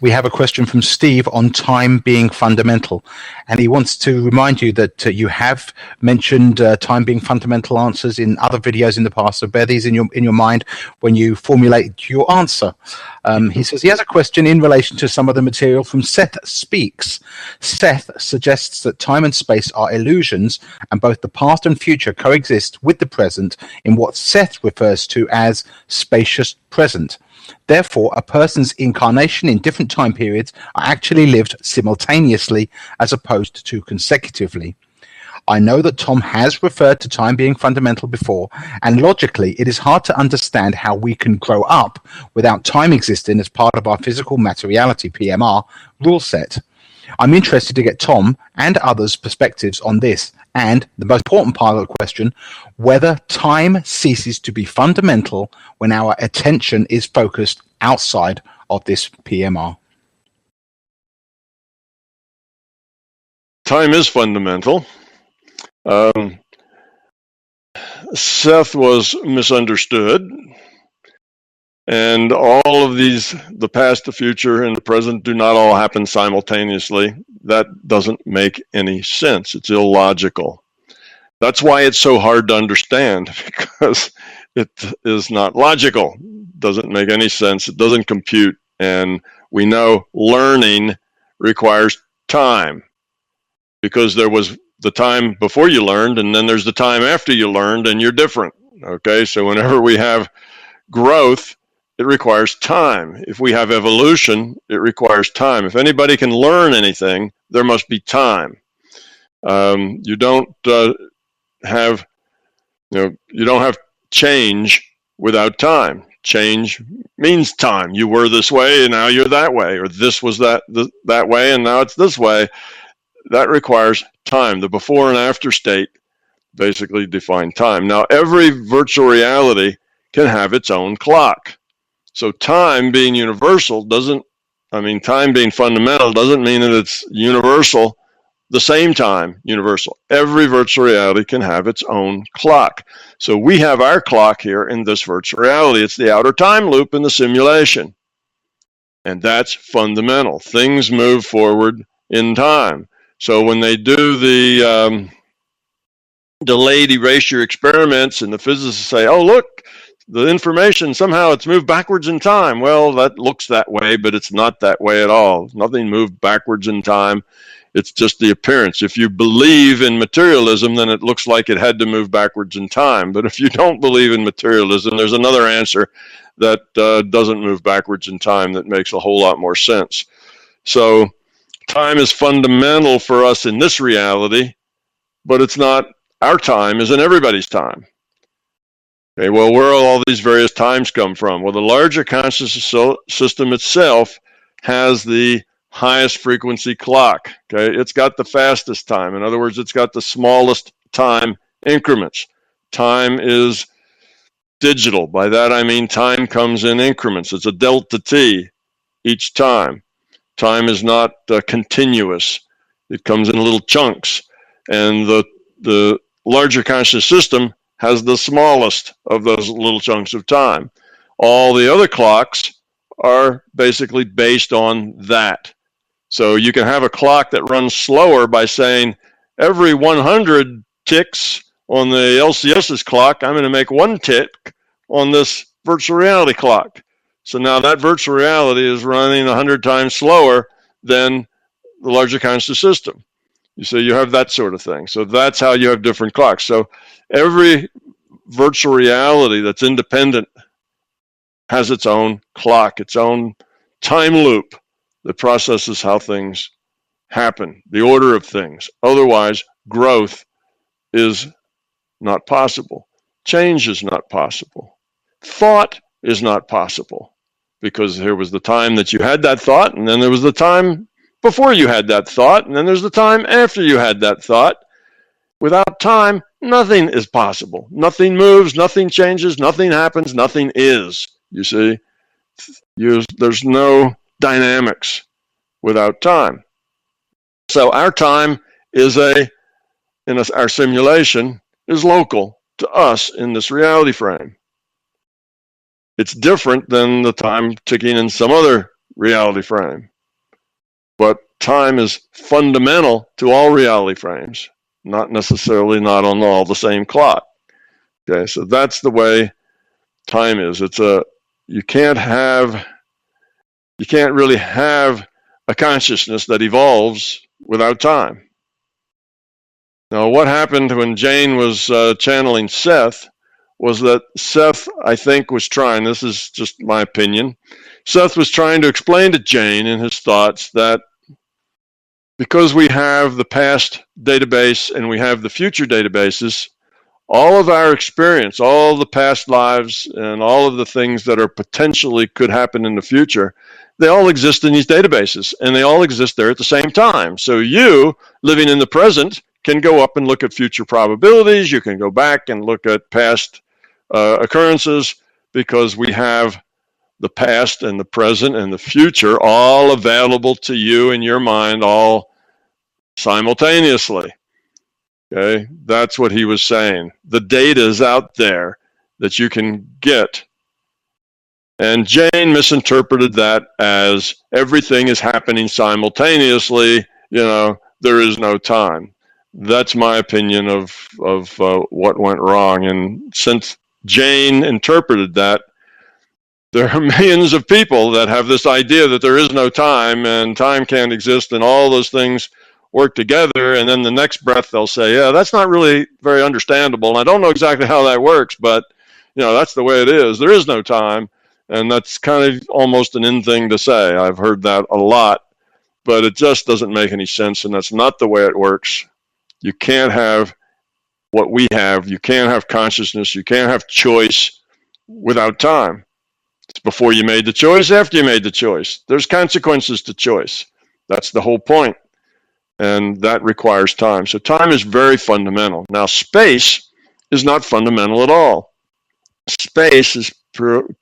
we have a question from Steve on time being fundamental. And he wants to remind you that you have mentioned time being fundamental answers in other videos in the past. So bear these in your mind when you formulate your answer. He says he has a question in relation to some of the material from Sept Speaks. Seth suggests that time and space are illusions, and both the past and future coexist with the present in what Seth refers to as spacious present. Therefore, a person's incarnation in different time periods are actually lived simultaneously as opposed to consecutively. I know that Tom has referred to time being fundamental before, and logically it is hard to understand how we can grow up without time existing as part of our physical materiality (PMR) rule set. I'm interested to get Tom and others' perspectives on this, and the most important part of the question, whether time ceases to be fundamental when our attention is focused outside of this PMR. Time is fundamental. Seth was misunderstood, and all of these, the past, the future, and the present, do not all happen simultaneously. That doesn't make any sense. It's illogical. That's why it's so hard to understand, because it is not logical. It doesn't make any sense. It doesn't compute, and we know learning requires time, because there was the time before you learned, and then there's the time after you learned, and you're different. Okay, so whenever we have growth, it requires time. If we have evolution, it requires time. If anybody can learn anything, there must be time. You don't have change without time. Change means time. You were this way, and now you're that way, or this was that way, and now it's this way. That requires time. The before and after state basically define time. Now, every virtual reality can have its own clock. So time being universal time being fundamental doesn't mean that it's universal, the same time universal. Every virtual reality can have its own clock. So we have our clock here in this virtual reality. It's the outer time loop in the simulation. And that's fundamental. Things move forward in time. So when they do the delayed erasure experiments, and the physicists say, oh, look, the information, somehow it's moved backwards in time. Well, that looks that way, but it's not that way at all. Nothing moved backwards in time. It's just the appearance. If you believe in materialism, then it looks like it had to move backwards in time. But if you don't believe in materialism, there's another answer that doesn't move backwards in time that makes a whole lot more sense. So time is fundamental for us in this reality, but it's not. Our time isn't everybody's time. Okay, well, where all these various times come from? Well, the larger consciousness system itself has the highest frequency clock. Okay, it's got the fastest time. In other words, it's got the smallest time increments. Time is digital. By that I mean time comes in increments. It's a delta t each time. Time is not continuous. It comes in little chunks, and the larger conscious system has the smallest of those little chunks of time. All the other clocks are basically based on that. So you can have a clock that runs slower by saying every 100 ticks on the LCS's clock, I'm going to make one tick on this virtual reality clock. So now that virtual reality is running 100 times slower than the larger conscious system. So you have that sort of thing. So that's how you have different clocks. So every virtual reality that's independent has its own clock, its own time loop that processes how things happen, the order of things. Otherwise, growth is not possible. Change is not possible. Thought is not possible, because there was the time that you had that thought, and then there was the time before you had that thought, and then there's the time after you had that thought. Without time, nothing is possible. Nothing moves, nothing changes, nothing happens, nothing is. You see, there's no dynamics without time. So our time is our simulation is local to us in this reality frame. It's different than the time ticking in some other reality frame. but time is fundamental to all reality frames, not necessarily not on all the same clock. Okay, so that's the way time is. You can't really have a consciousness that evolves without time. Now, what happened when Jane was channeling Seth was that Seth, I think, was trying, this is just my opinion, Seth was trying to explain to Jane in his thoughts that because we have the past database and we have the future databases, all of our experience, all the past lives, and all of the things that are potentially could happen in the future, they all exist in these databases, and they all exist there at the same time. So you, living in the present, can go up and look at future probabilities. You can go back and look at past occurrences, because we have the past and the present and the future all available to you in your mind all simultaneously. Okay, that's what he was saying. The data is out there that you can get. And Jane misinterpreted that as everything is happening simultaneously, there is no time. That's my opinion of what went wrong. And since Jane interpreted that, there are millions of people that have this idea that there is no time and time can't exist and all those things work together, and then the next breath they'll say, yeah, that's not really very understandable, and I don't know exactly how that works, but that's the way it is. There is no time, and that's kind of almost an in thing to say. I've heard that a lot, but it just doesn't make any sense, and that's not the way it works. You can't have what we have. You can't have consciousness. You can't have choice without time. It's before you made the choice, after you made the choice. There's consequences to choice. That's the whole point. And that requires time. So time is very fundamental. Now, space is not fundamental at all. Space is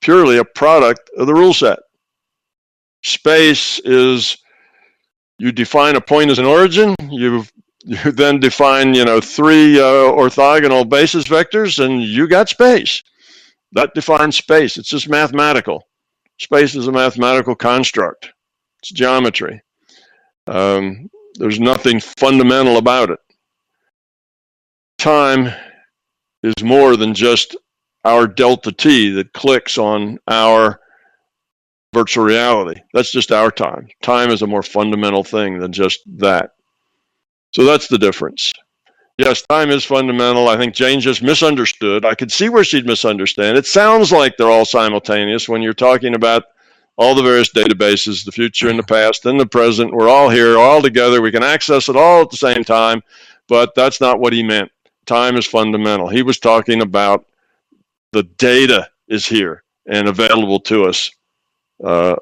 purely a product of the rule set. Space is, you define a point as an origin, you then define, 3 orthogonal basis vectors, and you got space. That defines space. It's just mathematical. Space is a mathematical construct. It's geometry. There's nothing fundamental about it. Time is more than just our delta t that clicks on our virtual reality. That's just our time. Time is a more fundamental thing than just that. So that's the difference. Yes, time is fundamental. I think Jane just misunderstood. I could see where she'd misunderstand. It sounds like they're all simultaneous when you're talking about all the various databases, the future and the past and the present. We're all here, all together. We can access it all at the same time, but that's not what he meant. Time is fundamental. He was talking about the data is here and available to us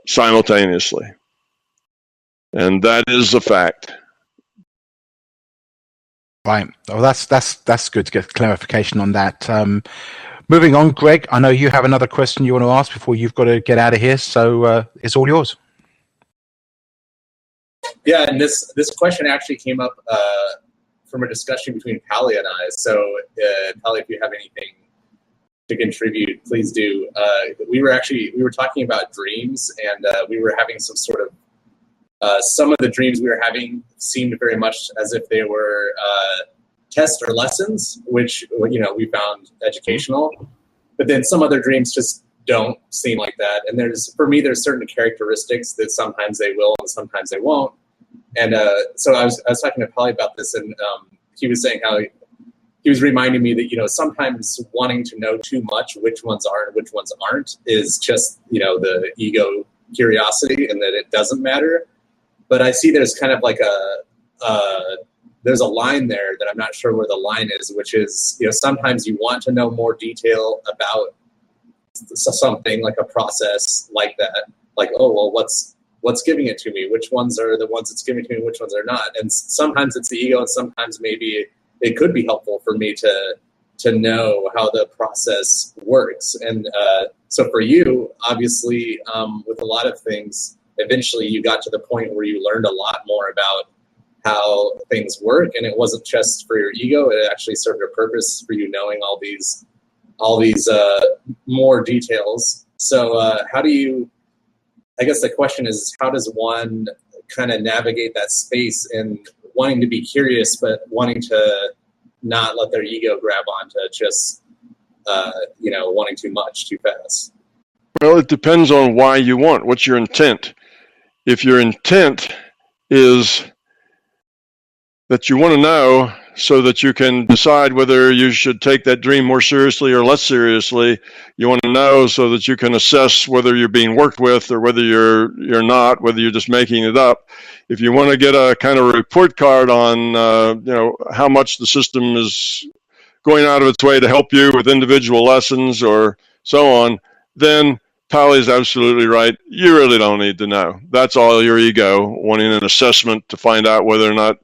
simultaneously. And that is a fact. Right. Well, that's good to get clarification on that. Moving on, Greg, I know you have another question you want to ask before you've got to get out of here, so it's all yours. Yeah, and this question actually came up from a discussion between Pally and I. So, Pally, if you have anything to contribute, please do. We were talking about dreams, and we were having some sort of some of the dreams we were having seemed very much as if they were tests or lessons, which we found educational. But then some other dreams just don't seem like that. And for me, there's certain characteristics that sometimes they will and sometimes they won't. And so I was talking to Polly about this, and he was saying how he was reminding me that sometimes wanting to know too much which ones are and which ones aren't is just the ego curiosity, and that it doesn't matter. But I see there's kind of like there's a line there that I'm not sure where the line is, which is, sometimes you want to know more detail about something like a process like that. Like, oh, well, what's giving it to me? Which ones are the ones that's giving it to me? Which ones are not? And sometimes it's the ego, and sometimes maybe it could be helpful for me to know how the process works. And so for you, obviously, with a lot of things, eventually you got to the point where you learned a lot more about how things work, and it wasn't just for your ego. It actually served a purpose for you knowing all these more details. So how do you, I guess the question is, how does one kind of navigate that space and wanting to be curious, but wanting to not let their ego grab onto just, wanting too much too fast? Well, it depends on why you want. What's your intent? If your intent is that you want to know so that you can decide whether you should take that dream more seriously or less seriously, you want to know so that you can assess whether you're being worked with or whether you're not, whether you're just making it up. If you want to get a kind of a report card on how much the system is going out of its way to help you with individual lessons or so on, then Pally is absolutely right. You really don't need to know. That's all your ego wanting an assessment to find out whether or not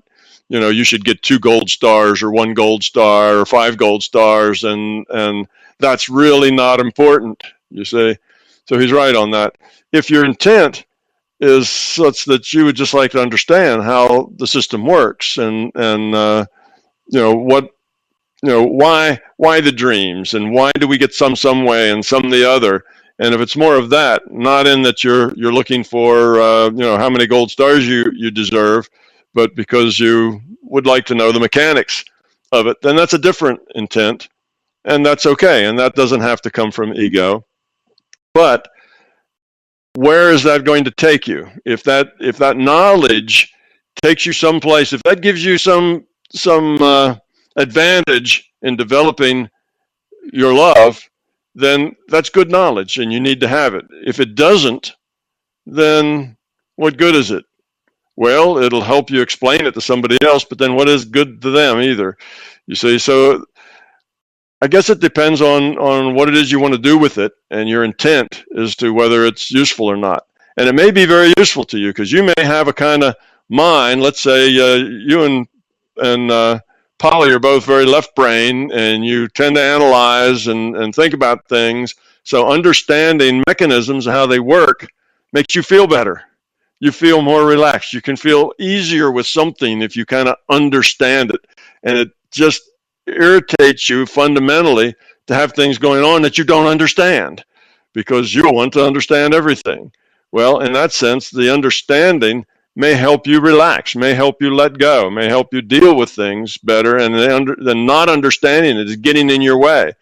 you should get 2 gold stars or 1 gold star or 5 gold stars, and that's really not important, you see. So he's right on that. If your intent is such that you would just like to understand how the system works and why the dreams and why do we get some way and some the other. And if it's more of that, not in that you're looking for how many gold stars you deserve, but because you would like to know the mechanics of it, then that's a different intent, and that's okay, and that doesn't have to come from ego. But where is that going to take you? If that knowledge takes you someplace, if that gives you some advantage in developing your love, then that's good knowledge and you need to have it. If it doesn't, then what good is it? Well, it'll help you explain it to somebody else, but then what is good to them either? You see, so I guess it depends on what it is you want to do with it and your intent as to whether it's useful or not. And it may be very useful to you because you may have a kind of mind. Let's say you and Polly are both very left brain, and you tend to analyze and think about things. So understanding mechanisms and how they work makes you feel better. You feel more relaxed. You can feel easier with something if you kind of understand it. And it just irritates you fundamentally to have things going on that you don't understand because you want to understand everything. Well, in that sense, the understanding may help you relax, may help you let go, may help you deal with things better, and then not understanding it is getting in your way.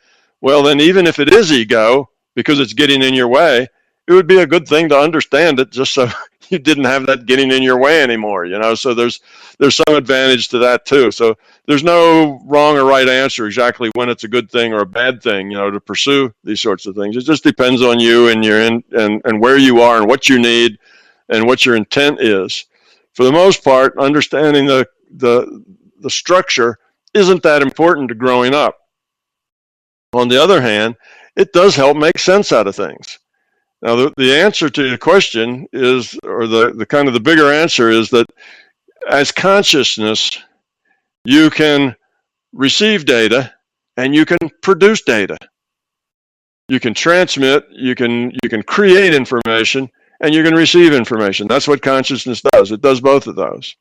Well, then even if it is ego, because it's getting in your way, it would be a good thing to understand it just so you didn't have that getting in your way anymore, So there's some advantage to that too. So there's no wrong or right answer exactly when it's a good thing or a bad thing, to pursue these sorts of things. It just depends on you and and where you are and what you need and what your intent is. For the most part, understanding the structure isn't that important to growing up. On the other hand, it does help make sense out of things. Now, the answer to your question is, or the kind of the bigger answer is that as consciousness, you can receive data and you can produce data. You can transmit, you can create information, and you can receive information. That's what consciousness does. It does both of those.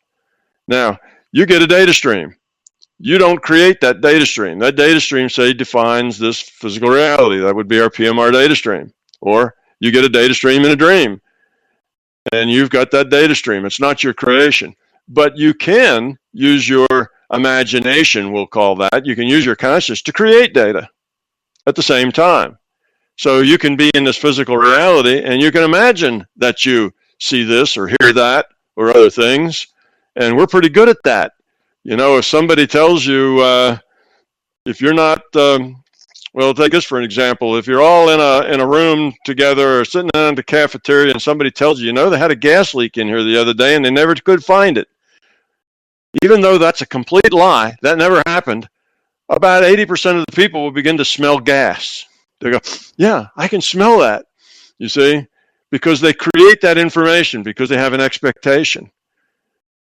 Now, you get a data stream. You don't create that data stream. That data stream, say, defines this physical reality. That would be our PMR data stream. Or you get a data stream in a dream, and you've got that data stream. It's not your creation. But you can use your imagination, we'll call that. You can use your consciousness to create data at the same time. So you can be in this physical reality and you can imagine that you see this or hear that or other things. And we're pretty good at that. If somebody tells you, if you're not, well, take this for an example. If you're all in a room together or sitting down at the cafeteria and somebody tells you, they had a gas leak in here the other day and they never could find it. Even though that's a complete lie, that never happened, about 80% of the people will begin to smell gas. They go, yeah, I can smell that, you see, because they create that information because they have an expectation.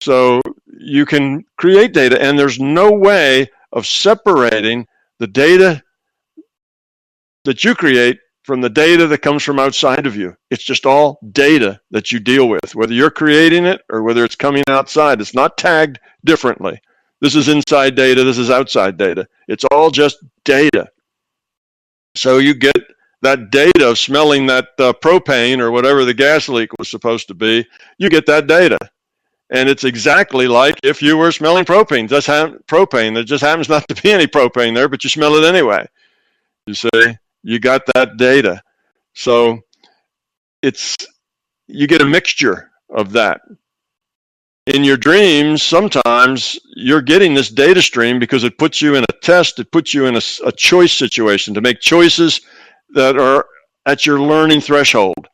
So you can create data, and there's no way of separating the data that you create from the data that comes from outside of you. It's just all data that you deal with, whether you're creating it or whether it's coming outside. It's not tagged differently. This is inside data, this is outside data. It's all just data. So you get that data of smelling that propane or whatever the gas leak was supposed to be. You get that data. And it's exactly like if you were smelling propane. Propane. There just happens not to be any propane there, but you smell it anyway. You see, you got that data. So you get a mixture of that. In your dreams, sometimes you're getting this data stream because it puts you in a test. It puts you in a choice situation to make choices that are at your learning threshold.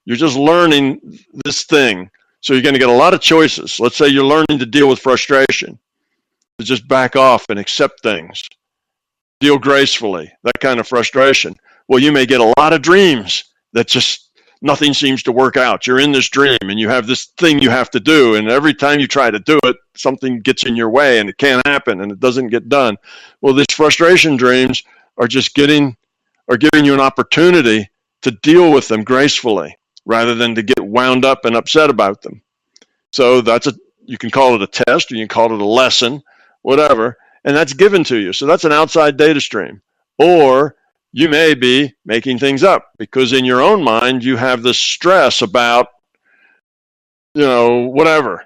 You're just learning this thing. So you're going to get a lot of choices. Let's say you're learning to deal with frustration, to just back off and accept things, deal gracefully, that kind of frustration. Well, you may get a lot of dreams that just nothing seems to work out. You're in this dream and you have this thing you have to do. And every time you try to do it, something gets in your way and it can't happen and it doesn't get done. Well, these frustration dreams are just giving you an opportunity to deal with them gracefully, rather than to get wound up and upset about them. So you can call it a test, or you can call it a lesson, whatever, and that's given to you. So that's an outside data stream. Or you may be making things up because in your own mind, you have this stress about, whatever.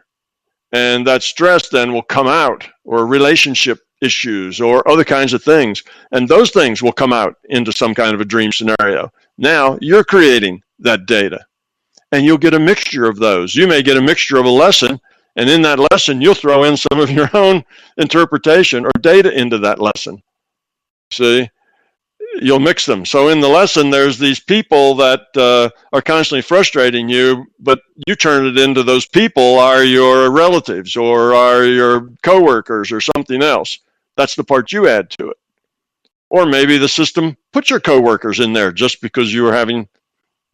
And that stress then will come out, or relationship issues or other kinds of things. And those things will come out into some kind of a dream scenario. Now you're creating that data, and you'll get a mixture of those. You may get a mixture of a lesson, and in that lesson, you'll throw in some of your own interpretation or data into that lesson. See, you'll mix them. So in the lesson, there's these people that are constantly frustrating you, but you turn it into those people are your relatives or are your coworkers or something else. That's the part you add to it. Or maybe the system puts your coworkers in there just because you were having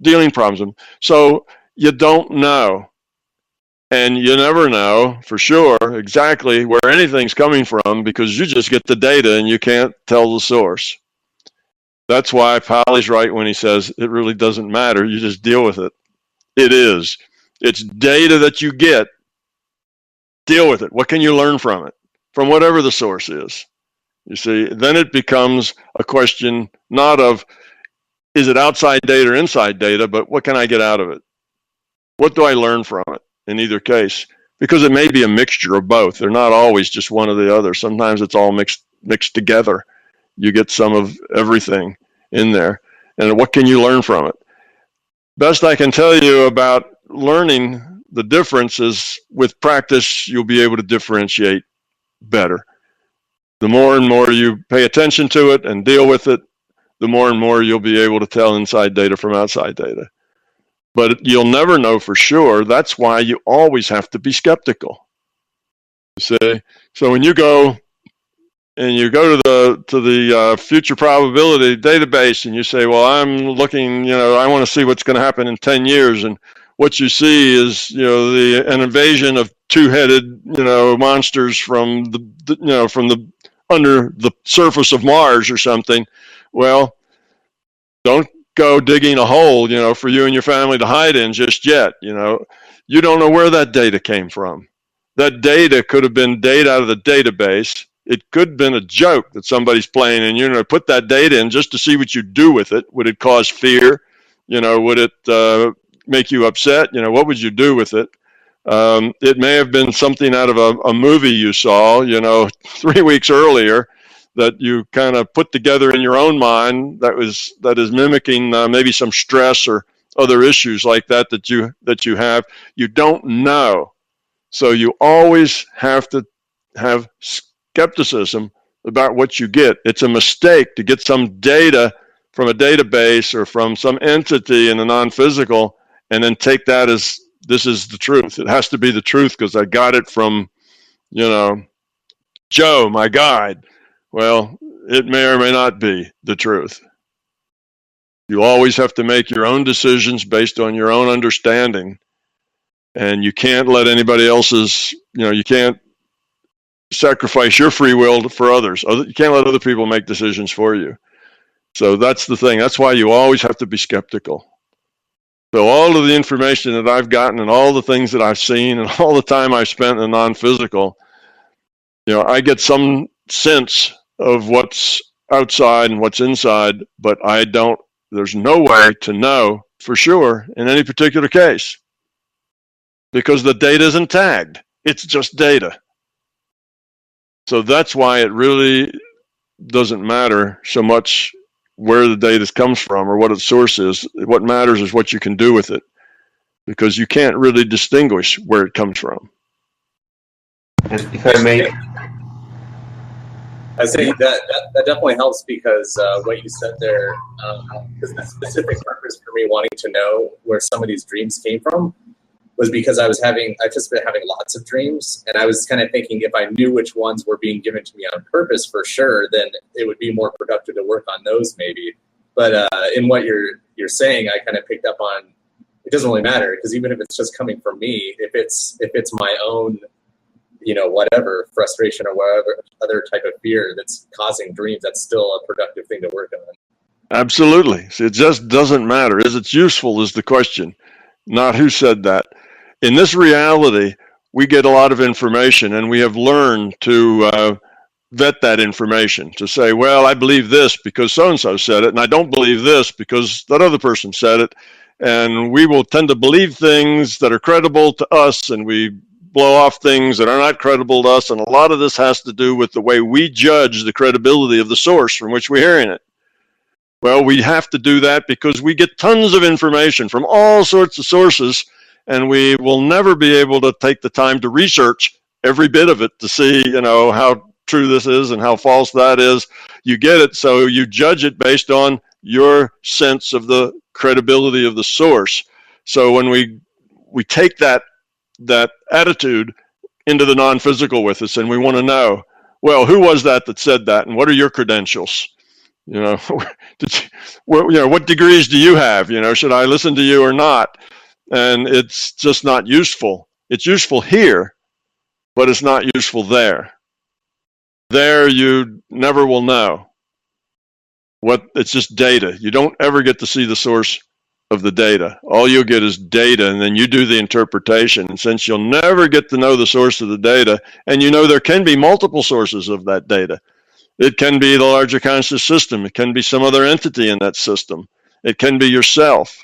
dealing problems. So you don't know, and you never know for sure exactly where anything's coming from because you just get the data and you can't tell the source. That's why Polly's right when he says it really doesn't matter. You just deal with it. It is. It's data that you get. Deal with it. What can you learn from it? From whatever the source is. You see, then it becomes a question not of is it outside data or inside data, but what can I get out of it? What do I learn from it in either case? Because it may be a mixture of both. They're not always just one or the other. Sometimes it's all mixed together. You get some of everything in there. And what can you learn from it? Best I can tell you about learning the difference is with practice, you'll be able to differentiate better. The more and more you pay attention to it and deal with it, the more and more you'll be able to tell inside data from outside data. But you'll never know for sure. That's why you always have to be skeptical. See? So when you go and you go to the future probability database and you say, well, I'm looking, I want to see what's going to happen in 10 years. And what you see is, an invasion of two-headed, monsters from the under the surface of Mars or something. Well, don't go digging a hole, for you and your family to hide in just yet. You don't know where that data came from. That data could have been data out of the database. It could have been a joke that somebody's playing, and you're going to put that data in just to see what you do with it. Would it cause fear? Would it make you upset? What would you do with it? It may have been something out of a movie you saw, 3 weeks earlier that you kind of put together in your own mind that is mimicking maybe some stress or other issues like that you have. You don't know. So you always have to have skepticism about what you get. It's a mistake to get some data from a database or from some entity in the non-physical and then take that as this is the truth. It has to be the truth because I got it from, Joe, my guide. Well, it may or may not be the truth. You always have to make your own decisions based on your own understanding. And you can't let anybody else's, you can't sacrifice your free will for others. You can't let other people make decisions for you. So that's the thing. That's why you always have to be skeptical. So all of the information that I've gotten and all the things that I've seen and all the time I've spent in the non-physical, I get some sense of what's outside and what's inside, but there's no way to know for sure in any particular case. because the data isn't tagged. It's just data. So that's why it really doesn't matter so much where the data comes from or what its source is. What matters is what you can do with it, because you can't really distinguish where it comes from. And if I may, I say that definitely helps, because what you said there, because the specific purpose for me wanting to know where some of these dreams came from was because I've just been having lots of dreams, and I was kind of thinking if I knew which ones were being given to me on purpose for sure, then it would be more productive to work on those maybe. But in what you're saying, I kind of picked up on it doesn't really matter, because even if it's just coming from me, if it's my own, whatever frustration or whatever other type of fear that's causing dreams, that's still a productive thing to work on. Absolutely. So it just doesn't matter. Is it useful is the question, not who said that. In this reality, we get a lot of information, and we have learned to vet that information, to say, well, I believe this because so-and-so said it, and I don't believe this because that other person said it. And we will tend to believe things that are credible to us, and we blow off things that are not credible to us. And a lot of this has to do with the way we judge the credibility of the source from which we're hearing it. Well, we have to do that because we get tons of information from all sorts of sources, and we will never be able to take the time to research every bit of it to see, how true this is and how false that is. You get it, so you judge it based on your sense of the credibility of the source. So when we take that attitude into the non-physical with us, and we want to know, well, who was that said that, and what are your credentials? What degrees do you have? Should I listen to you or not? And it's just not useful. It's useful here, but it's not useful there. There you never will know. It's just data. You don't ever get to see the source of the data. All you'll get is data, and then you do the interpretation. And since you'll never get to know the source of the data, and there can be multiple sources of that data. It can be the larger conscious system. It can be some other entity in that system. It can be yourself.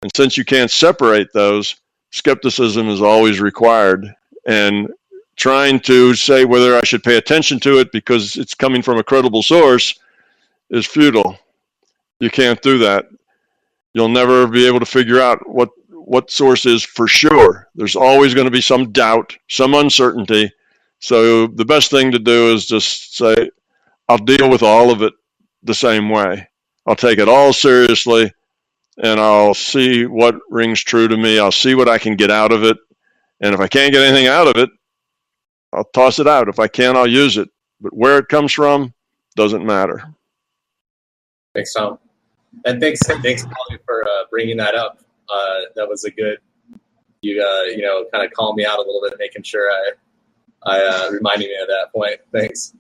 And since you can't separate those, skepticism is always required. And trying to say whether I should pay attention to it because it's coming from a credible source is futile. You can't do that. You'll never be able to figure out what source is for sure. There's always going to be some doubt, some uncertainty. So the best thing to do is just say, I'll deal with all of it the same way. I'll take it all seriously, and I'll see what rings true to me. I'll see what I can get out of it. And if I can't get anything out of it, I'll toss it out. If I can, I'll use it. But where it comes from doesn't matter. Thanks, Tom. And thanks, Polly, for bringing that up. That was a good, kind of calmed me out a little bit, making sure I reminding me of that point. Thanks.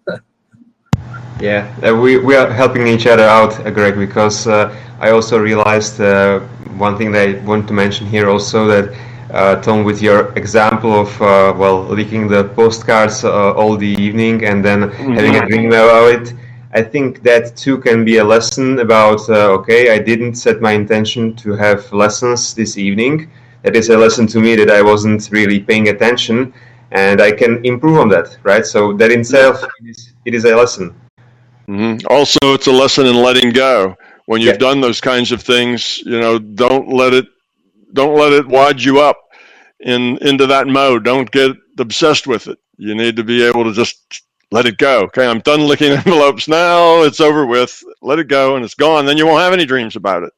Yeah, we are helping each other out, Greg, because I also realized one thing that I want to mention here also, that Tom, with your example of leaking the postcards all the evening and then having a dream about it, I think that too can be a lesson about, I didn't set my intention to have lessons this evening. That is a lesson to me that I wasn't really paying attention, and I can improve on that, right? So that in itself, it is a lesson. Mm-hmm. Also, it's a lesson in letting go. When you've done those kinds of things, don't let it wad you up into that mode. Don't get obsessed with it. You need to be able to just let it go. Okay, I'm done licking envelopes now. It's over with. Let it go, and it's gone. Then you won't have any dreams about it.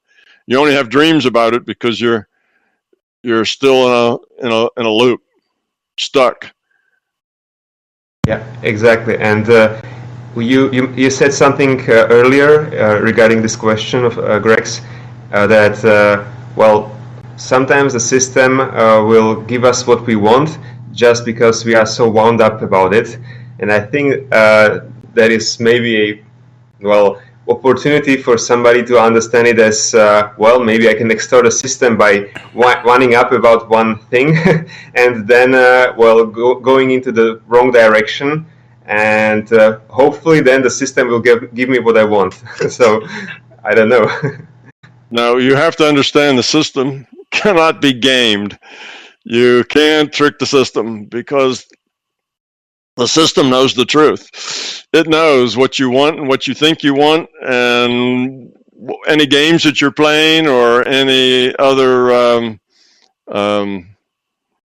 You only have dreams about it because you're still in a loop, stuck. Yeah, exactly. And you said something earlier regarding this question of Greg's that sometimes the system will give us what we want just because we are so wound up about it. And I think that is maybe a opportunity for somebody to understand it as maybe I can extort a system by winding up about one thing and then going into the wrong direction, and hopefully then the system will give me what I want. So I don't know. No, you have to understand the system cannot be gamed. You can't trick the system because the system knows the truth. It knows what you want and what you think you want, and any games that you're playing or any other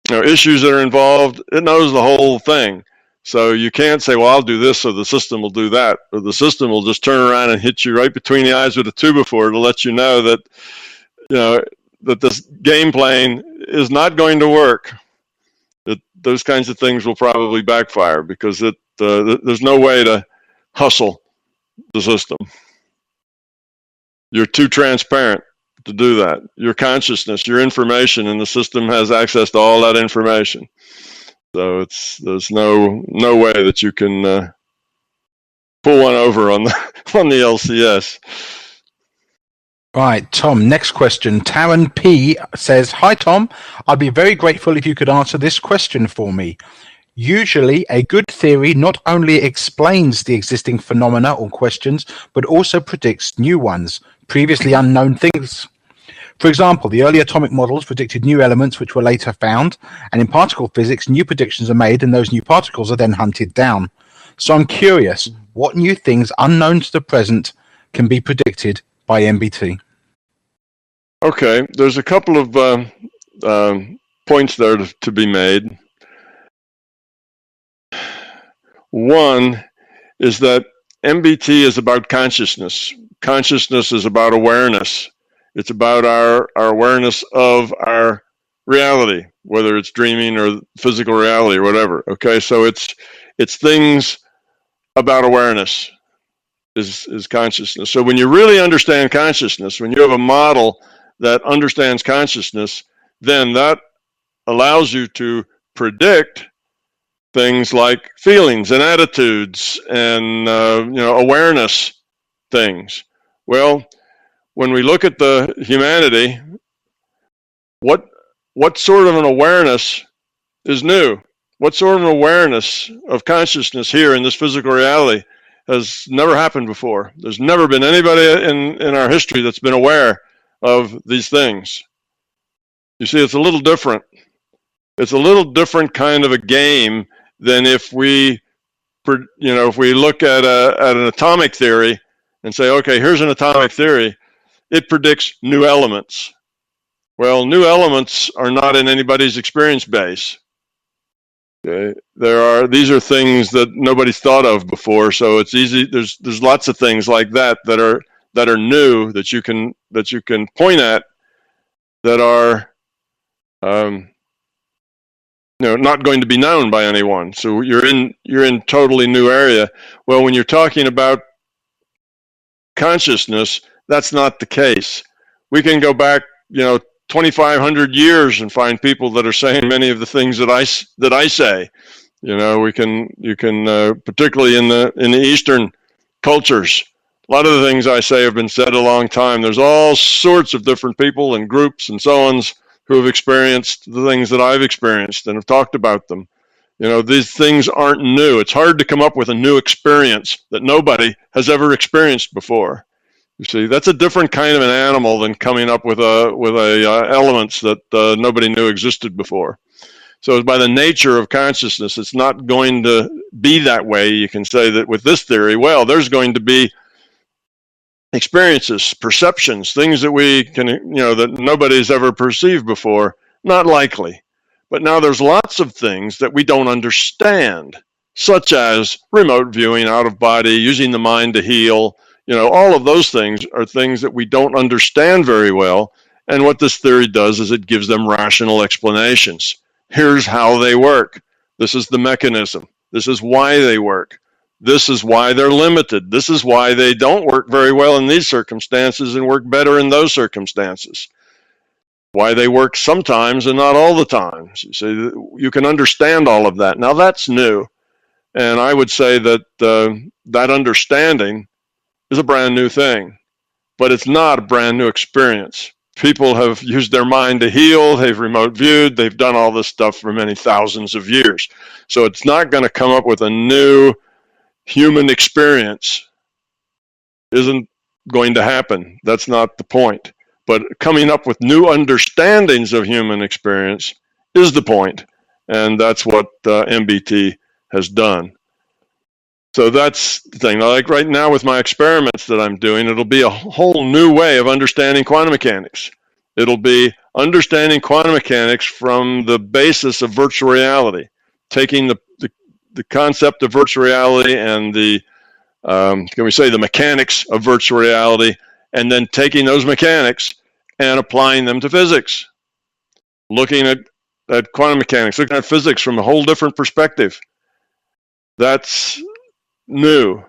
issues that are involved. It knows the whole thing. So you can't say, well, I'll do this so the system will do that. Or the system will just turn around and hit you right between the eyes with a 2x4 to let you know that, that this game playing is not going to work. Those kinds of things will probably backfire because there's no way to hustle the system. You're too transparent to do that. Your consciousness, your information, and the system has access to all that information. So there's no way that you can pull one over on the LCS. Right, Tom, next question. Taryn P says, "Hi, Tom. I'd be very grateful if you could answer this question for me. Usually, a good theory not only explains the existing phenomena or questions, but also predicts new ones, previously unknown things. For example, the early atomic models predicted new elements which were later found, and in particle physics, new predictions are made and those new particles are then hunted down. So I'm curious, what new things unknown to the present can be predicted by MBT?" Okay, there's a couple of points there to be made. One is that MBT is about consciousness. Consciousness is about awareness. It's about our awareness of our reality, whether it's dreaming or physical reality or whatever. Okay, so it's things about awareness is consciousness. So when you really understand consciousness, when you have a model that understands consciousness, then that allows you to predict things like feelings and attitudes and awareness things. Well, when we look at the humanity, what sort of an awareness is new? What sort of an awareness of consciousness here in this physical reality has never happened before? There's never been anybody in our history that's been aware of these things. You see, it's a little different. It's a little different kind of a game than if we look at an atomic theory and say, okay, here's an atomic theory. It predicts new elements. Well, new elements are not in anybody's experience base. Okay? These are things that nobody's thought of before, so it's easy. There's lots of things like that are new that you can point at that are not going to be known by anyone. So you're in totally new area. Well, when you're talking about consciousness, that's not the case. We can go back 2,500 years and find people that are saying many of the things that I say. You can particularly in the Eastern cultures, a lot of the things I say have been said a long time. There's all sorts of different people and groups and so on who have experienced the things that I've experienced and have talked about them. These things aren't new. It's hard to come up with a new experience that nobody has ever experienced before. You see, that's a different kind of an animal than coming up with elements that nobody knew existed before. So by the nature of consciousness, it's not going to be that way. You can say that with this theory, well, there's going to be experiences, perceptions, things that we can, that nobody's ever perceived before. Not likely. But now there's lots of things that we don't understand, such as remote viewing, out of body, using the mind to heal. All of those things are things that we don't understand very well. And what this theory does is it gives them rational explanations. Here's how they work. This is the mechanism. This is why they work. This is why they're limited. This is why they don't work very well in these circumstances and work better in those circumstances. Why they work sometimes and not all the times. You see, you can understand all of that. Now that's new. And I would say that that understanding is a brand new thing, but it's not a brand new experience. People have used their mind to heal, they've remote viewed, they've done all this stuff for many thousands of years. So it's not going to come up with a new human experience. Isn't going to happen. That's not the point. But coming up with new understandings of human experience is the point, and that's what MBT has done. So that's the thing. Like right now with my experiments that I'm doing, it'll be a whole new way of understanding quantum mechanics. It'll be understanding quantum mechanics from the basis of virtual reality, taking the concept of virtual reality and the, can we say, the mechanics of virtual reality, and then taking those mechanics and applying them to physics. Looking at quantum mechanics, looking at physics from a whole different perspective. That's new,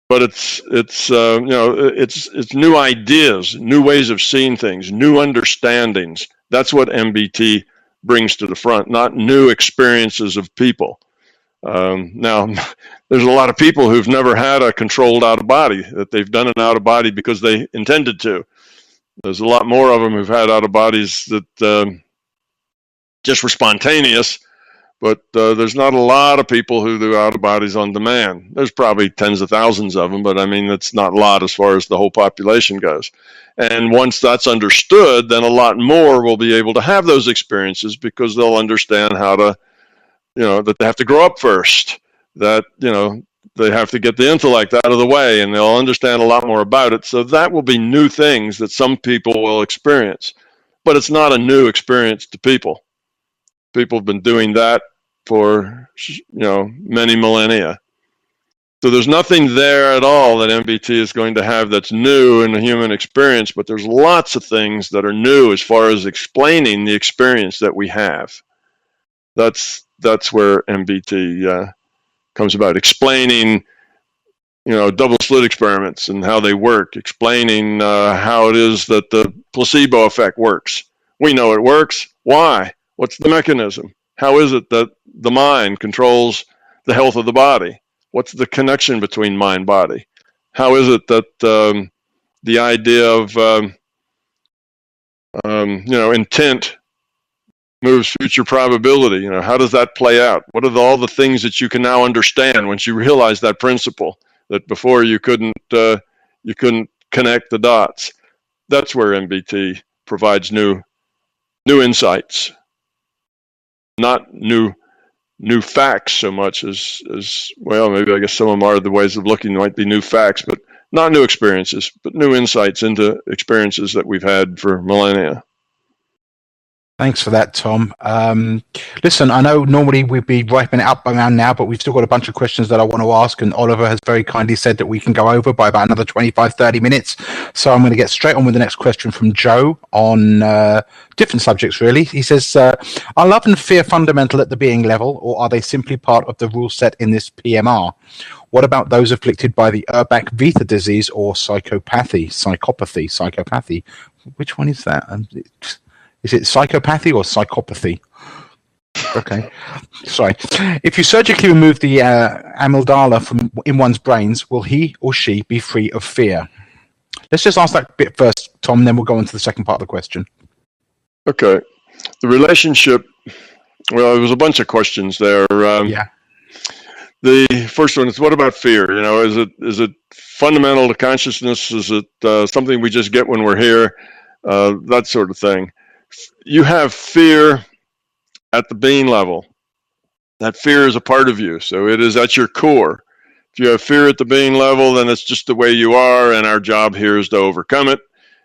but it's new ideas, new ways of seeing things, new understandings. That's what MBT brings to the front, not new experiences of people. Now, there's a lot of people who've never had a controlled out of body, that they've done an out of body because they intended to. There's a lot more of them who've had out of bodies that just were spontaneous, but there's not a lot of people who do out of bodies on demand. There's probably tens of thousands of them, but I mean, that's not a lot as far as the whole population goes. And once that's understood, then a lot more will be able to have those experiences, because they'll understand how to, that they have to grow up first, that, they have to get the intellect out of the way, and they'll understand a lot more about it. So that will be new things that some people will experience, but it's not a new experience to people. People have been doing that for, many millennia. So there's nothing there at all that MBT is going to have that's new in the human experience, but there's lots of things that are new as far as explaining the experience that we have. That's where MBT comes about, explaining, double slit experiments and how they work, explaining how it is that the placebo effect works. We know it works. Why? What's the mechanism? How is it that the mind controls the health of the body? What's the connection between mind-body? How is it that the idea of intent moves future probability? How does that play out? What are all the things that you can now understand once you realize that principle that before you couldn't connect the dots? That's where MBT provides new insights, not new facts so much as well. Maybe I guess some of them are the ways of looking might be new facts, but not new experiences, but new insights into experiences that we've had for millennia. Thanks for that, Tom. Listen, I know normally we'd be wrapping it up around now, but we've still got a bunch of questions that I want to ask, and Oliver has very kindly said that we can go over by about another 25-30 minutes. So I'm going to get straight on with the next question from Joe on different subjects, really. He says, are love and fear fundamental at the being level, or are they simply part of the rule set in this PMR? What about those afflicted by the Urbach-Vita disease or psychopathy? Which one is that? Is it psychopathy or psychopathy? Okay, sorry. If you surgically remove the amygdala from in one's brains, will he or she be free of fear? Let's just ask that bit first, Tom, then we'll go on to the second part of the question. Okay. The relationship, well, there was a bunch of questions there. Yeah. The first one is, what about fear? Is it fundamental to consciousness? Is it something we just get when we're here? That sort of thing. You have fear at the being level. That fear is a part of you, so it is at your core. If you have fear at the being level, then it's just the way you are, and our job here is to overcome it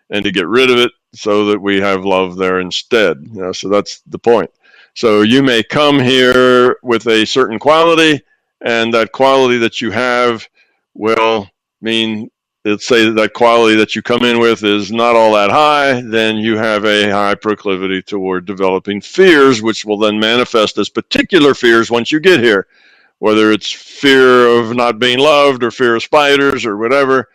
and to get rid of it so that we have love there instead. So that's the point. So you may come here with a certain quality, and that quality that you have will mean, let's say that quality that you come in with is not all that high, then you have a high proclivity toward developing fears, which will then manifest as particular fears once you get here, whether it's fear of not being loved or fear of spiders or whatever.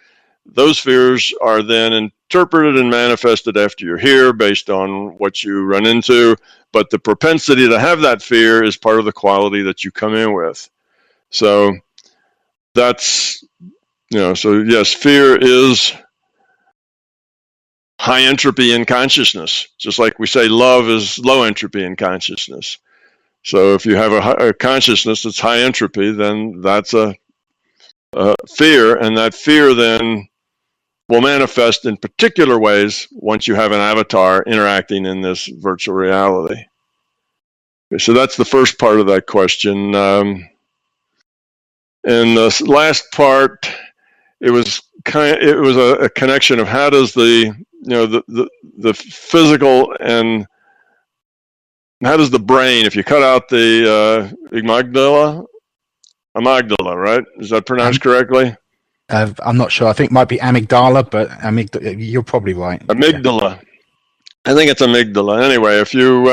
Those fears are then interpreted and manifested after you're here based on what you run into, but the propensity to have that fear is part of the quality that you come in with. So that's, so yes, fear is high entropy in consciousness, just like we say love is low entropy in consciousness. So if you have a consciousness that's high entropy, then that's a fear, and that fear then will manifest in particular ways once you have an avatar interacting in this virtual reality. So that's the first part of that question. And the last part, it was a connection of how does the physical and how does the brain, if you cut out the amygdala, right? Is that pronounced correctly? I'm not sure. I think it might be amygdala, but you're probably right. Amygdala. Yeah. I think it's amygdala. Anyway, if you,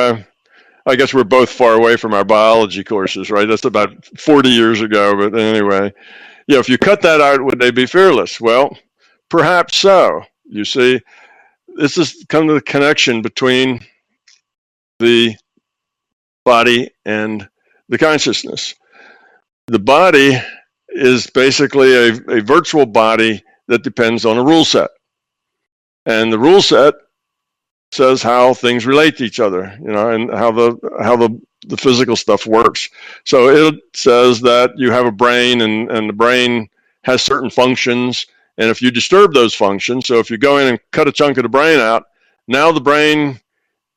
I guess we're both far away from our biology courses, right? That's about 40 years ago. But anyway, yeah, if you cut that out, would they be fearless? Well, perhaps so. You see, this is kind of the connection between the body and the consciousness. The body is basically a virtual body that depends on a rule set. And the rule set says how things relate to each other, and how the physical stuff works. So it says that you have a brain and the brain has certain functions. And if you disturb those functions, so if you go in and cut a chunk of the brain out, now the brain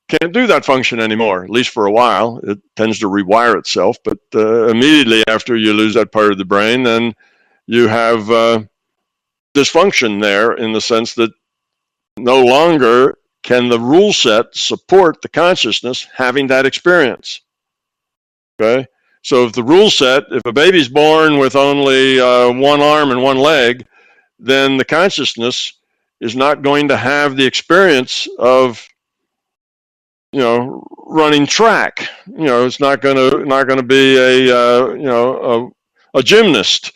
can't do that function anymore, at least for a while. It tends to rewire itself, but immediately after you lose that part of the brain, then you have dysfunction there in the sense that no longer can the rule set support the consciousness having that experience. Okay? So if the rule set, if a baby's born with only one arm and one leg, then the consciousness is not going to have the experience of running track. It's not going to be a gymnast,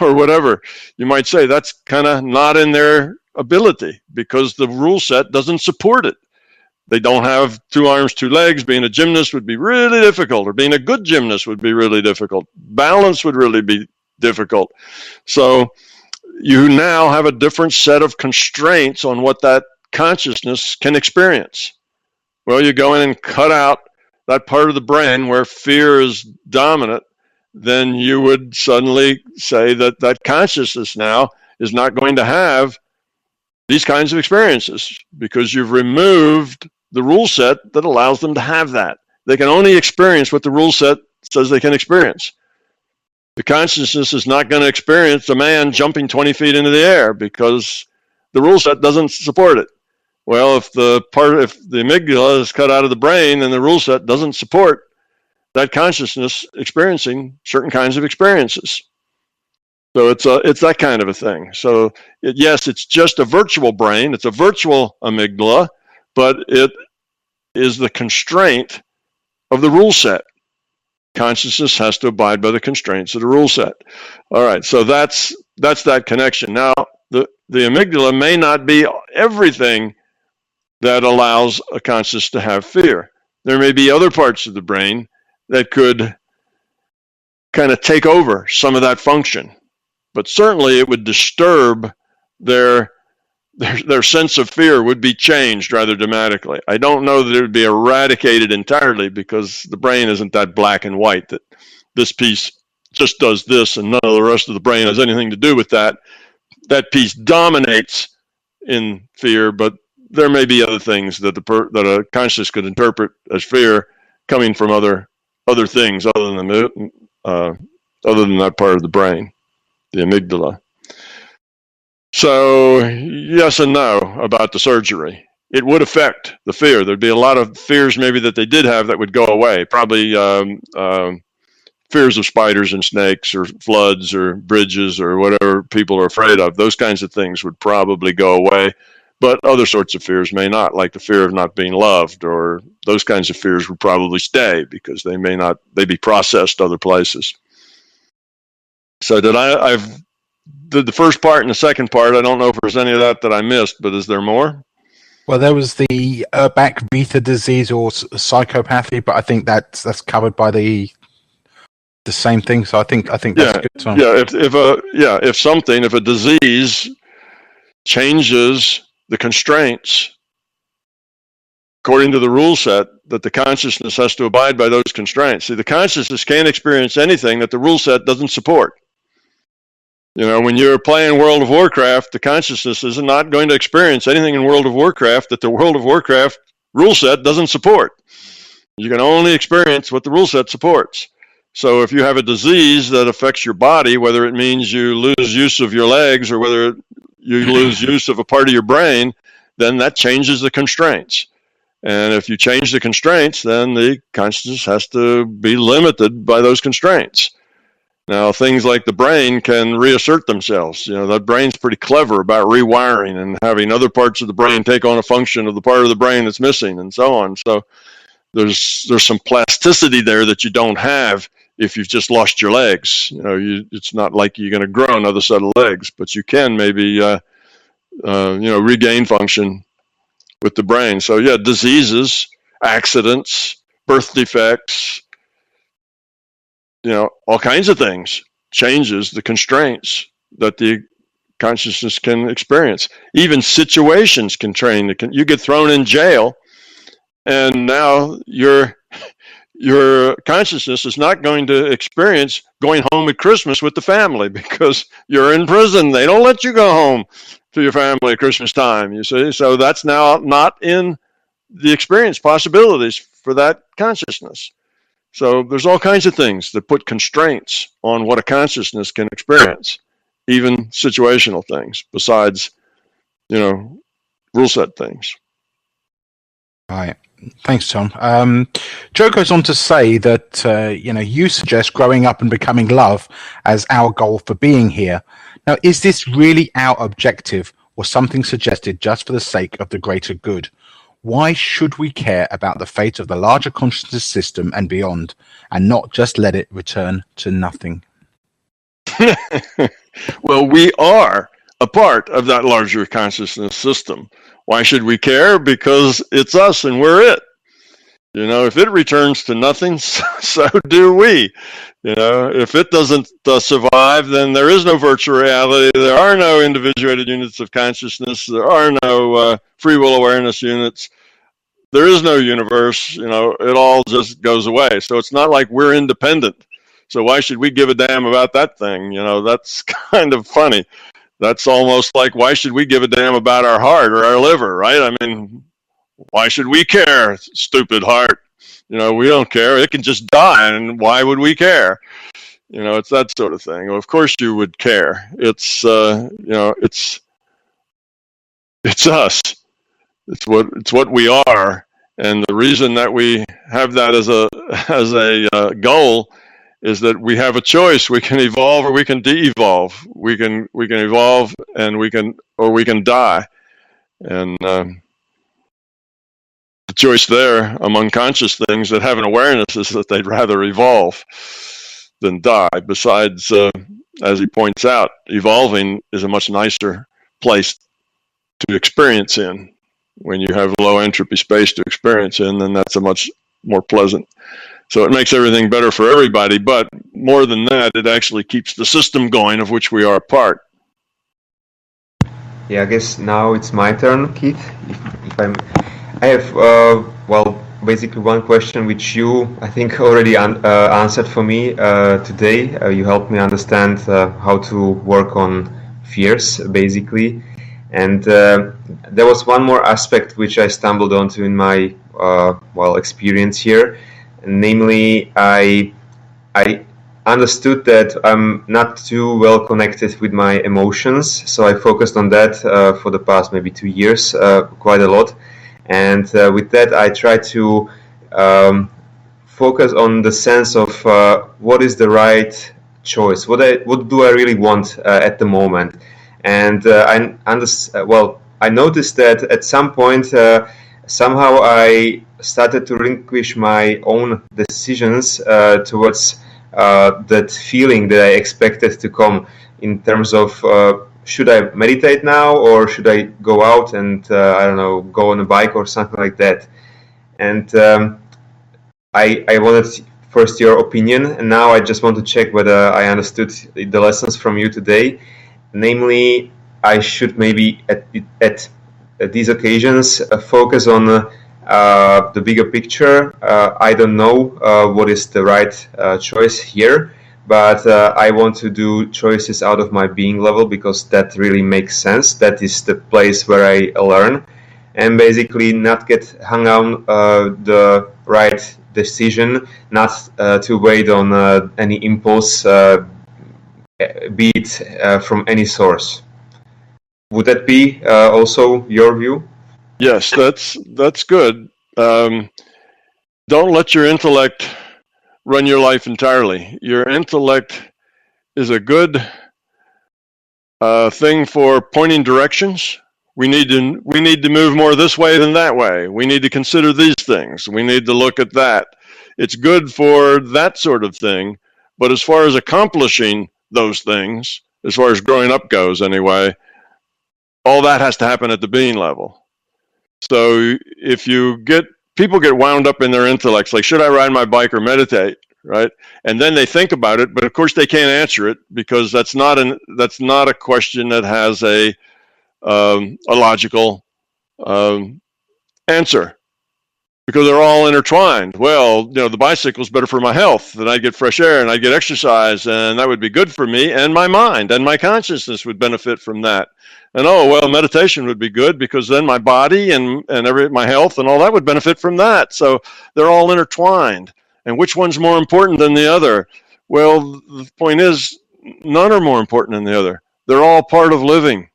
or whatever. You might say that's kind of not in their ability because the rule set doesn't support it. They don't have 2 arms, 2 legs. Being a gymnast would be really difficult, or being a good gymnast would be really difficult. Balance would really be difficult. So you now have a different set of constraints on what that consciousness can experience. Well, you go in and cut out that part of the brain where fear is dominant, then you would suddenly say that that consciousness now is not going to have these kinds of experiences because you've removed the rule set that allows them to have that. They can only experience what the rule set says they can experience. The consciousness is not going to experience a man jumping 20 feet into the air because the rule set doesn't support it. Well, if the amygdala is cut out of the brain and the rule set doesn't support that consciousness experiencing certain kinds of experiences. So it's that kind of a thing. So yes, it's just a virtual brain. It's a virtual amygdala, but it is the constraint of the rule set. Consciousness has to abide by the constraints of the rule set. All right, so that's that connection. Now, the amygdala may not be everything that allows a consciousness to have fear. There may be other parts of the brain that could kind of take over some of that function, but certainly it would disturb their sense of fear would be changed rather dramatically. I don't know that it would be eradicated entirely because the brain isn't that black and white that this piece just does this and none of the rest of the brain has anything to do with that. That piece dominates in fear, but there may be other things that a consciousness could interpret as fear coming from other things other than that part of the brain, the amygdala. So yes and no about the surgery. It would affect the fear. There'd be a lot of fears maybe that they did have that would go away. Probably fears of spiders and snakes or floods or bridges or whatever people are afraid of. Those kinds of things would probably go away. But other sorts of fears may not, like the fear of not being loved, or those kinds of fears would probably stay because they be processed other places. So I've did the first part and the second part. I don't know if there's any of that I missed, but is there more? Well, there was the Urbach beta disease or psychopathy, but I think that's covered by the same thing. So I think that's good. So. Yeah, if a disease changes the constraints according to the rule set, that the consciousness has to abide by those constraints. See, the consciousness can't experience anything that the rule set doesn't support. When you're playing World of Warcraft, the consciousness is not going to experience anything in World of Warcraft that the World of Warcraft rule set doesn't support. You can only experience what the rule set supports. So if you have a disease that affects your body, whether it means you lose use of your legs or whether you lose use of a part of your brain, then that changes the constraints. And if you change the constraints, then the consciousness has to be limited by those constraints. Now, things like the brain can reassert themselves. The brain's pretty clever about rewiring and having other parts of the brain take on a function of the part of the brain that's missing and so on. So there's some plasticity there that you don't have if you've just lost your legs. It's not like you're going to grow another set of legs, but you can maybe, regain function with the brain. So yeah, diseases, accidents, birth defects, all kinds of things changes the constraints that the consciousness can experience. Even situations can train. You get thrown in jail, and now your consciousness is not going to experience going home at Christmas with the family because you're in prison. They don't let you go home to your family at Christmas time, you see. So that's now not in the experience possibilities for that consciousness. So there's all kinds of things that put constraints on what a consciousness can experience, even situational things, besides, rule set things. Right. Thanks, Tom. Joe goes on to say that, you suggest growing up and becoming love as our goal for being here. Now, is this really our objective or something suggested just for the sake of the greater good? Why should we care about the fate of the larger consciousness system and beyond, and not just let it return to nothing? Well, we are a part of that larger consciousness system. Why should we care? Because it's us and we're it. If it returns to nothing, so do we. If it doesn't survive, then there is no virtual reality. There are no individuated units of consciousness. There are no free will awareness units. There is no universe. It all just goes away. So it's not like we're independent. So why should we give a damn about that thing? That's kind of funny. That's almost like, why should we give a damn about our heart or our liver, right? I mean, why should we care, stupid heart? We don't care. It can just die, and why would we care? It's that sort of thing. Well, of course you would care. It's it's us. It's what we are, and the reason that we have that as a goal is that we have a choice. We can evolve or we can de-evolve. We can evolve and we can die. And the choice there among conscious things that have an awareness is that they'd rather evolve than die. Besides, as he points out, evolving is a much nicer place to experience in. When you have low entropy space to experience in, then that's a much more pleasant. So it makes everything better for everybody, but more than that, it actually keeps the system going of which we are a part. Yeah, I guess now it's my turn, Keith. I have, basically one question which you, I think, already answered for me today. You helped me understand how to work on fears, basically. And there was one more aspect which I stumbled onto in my, experience here. Namely, I understood that I'm not too well connected with my emotions, so I focused on that for the past maybe 2 years, quite a lot. And with that, I try to focus on the sense of what is the right choice. What do I really want at the moment? And I noticed that at some point, somehow I started to relinquish my own decisions towards that feeling that I expected to come in terms of should I meditate now or should I go out and go on a bike or something like that. And I wanted first your opinion, and now I just want to check whether I understood the lessons from you today. Namely, I should maybe at these occasions focus on the bigger picture. I don't know what is the right choice here, but I want to do choices out of my being level because that really makes sense. That is the place where I learn, and basically not get hung on the right decision, not to wait on any impulse, be it from any source. Would that be also your view? Yes, that's good. Don't let your intellect run your life entirely. Your intellect is a good thing for pointing directions. We need to move more this way than that way. We need to consider these things. We need to look at that. It's good for that sort of thing. But as far as accomplishing those things, as far as growing up goes anyway, all that has to happen at the being level. So if people get wound up in their intellects, like, should I ride my bike or meditate, right? And then they think about it, but of course they can't answer it because that's not a question that has a logical answer, because they're all intertwined. Well, the bicycle's better for my health, then I get fresh air and I get exercise, and that would be good for me, and my mind and my consciousness would benefit from that. And meditation would be good because then my body and my health and all that would benefit from that. So they're all intertwined. And which one's more important than the other? Well, the point is, none are more important than the other. They're all part of living.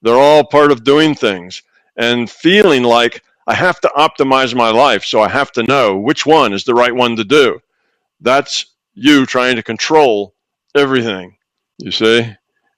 They're all part of doing things and feeling like I have to optimize my life, so I have to know which one is the right one to do. That's you trying to control everything, you see?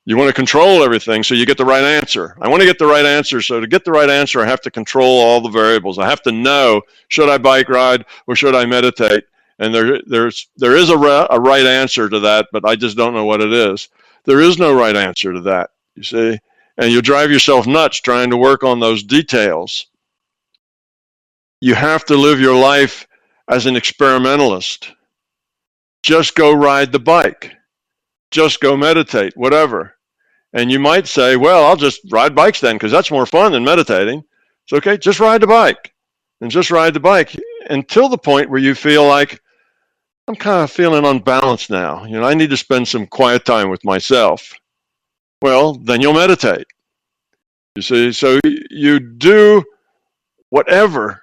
You want to control everything so you get the right answer. I want to get the right answer, so to get the right answer, I have to control all the variables. I have to know, should I bike ride or should I meditate? And there is a right answer to that, but I just don't know what it is. There is no right answer to that, you see? And you drive yourself nuts trying to work on those details. You have to live your life as an experimentalist. Just go ride the bike. Just go meditate, whatever. And you might say, well, I'll just ride bikes then because that's more fun than meditating. It's okay, just ride the bike. And just ride the bike until the point where you feel like, I'm kind of feeling unbalanced now. I need to spend some quiet time with myself. Well, then you'll meditate. You see, so you do whatever